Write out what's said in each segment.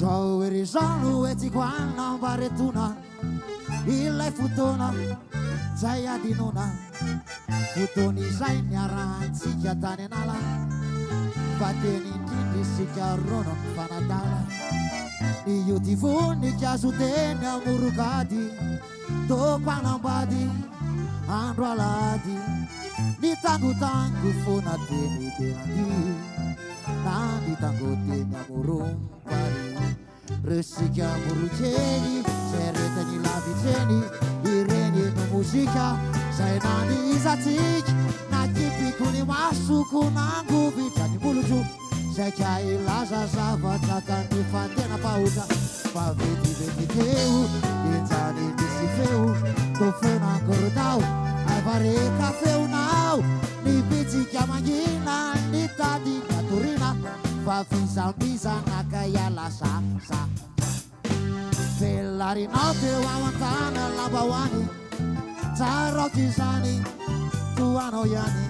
Zao erizano etsika hoanina mbaretona ilay fotoana zay adinona fotoana izay niarahantsika tany anala fa teny indrindra isika rono ny fanadala io ty vonika azo teny amorogady topanambady andro alady ny tangotango fona teny tenady na ny tango teny amorompary resika morokely zay retany lavitseny ireny no mozika zay nany izatsika nakipiko ny masoko nangovitrany molotro zay ka ilaza zavatra ny fantena pahotra fa vetivety teo enjany misy feo to feona ankorodao aivareka feonao ny pitsika mangina ny tady natorina fa fisambizanaka ialasa velarinao teo amantana lambahoany tsaroky zany toanao ihany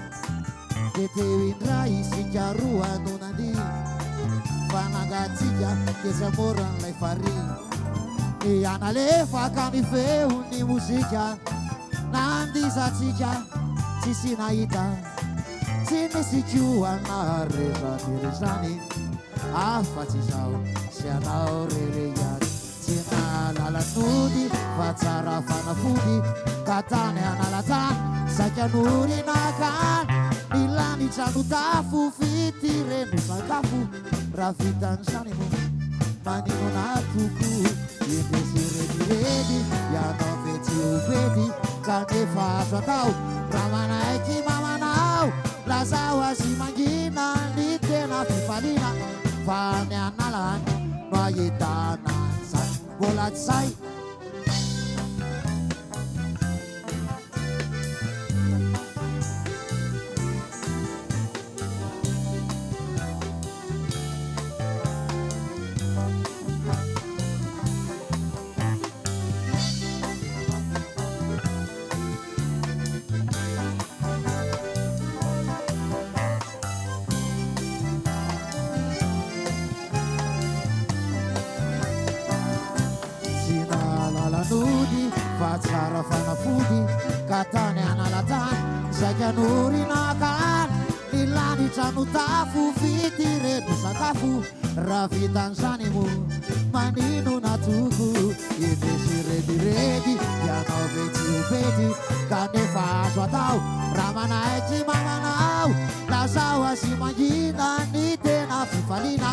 de teo indray isika roa nonany fanangatsika kezamoran'lay fary ianalefaka ny feo ny mozika nandizatsika tsisy nahita tsy nisy koana rezanyrezany afa-tsy zao sy anao rereyany tsy nalalanody fa tsara fanafody ka tany analatany saikanorynakany nilany trano tafo fitireno sakafo raha vitan'izany mo manino natoko indesirediredy ianao vetsiopety kanefa azo atao raha manaiky mamanao lazao azy mangina ny tena fifalina fa ny analany no ahitana zay mbola tsy zay tsara fanafody ka tany analatany saikanorynakany nilany trano tafo fitireno sakafo raha vitan'izany mo manino natoko indesirediredy ianao vetsiopety kanefa azo atao raha manaiky mamanao lazao azy mangina ny tena fifalina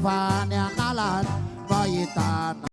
fa ny analany mahitana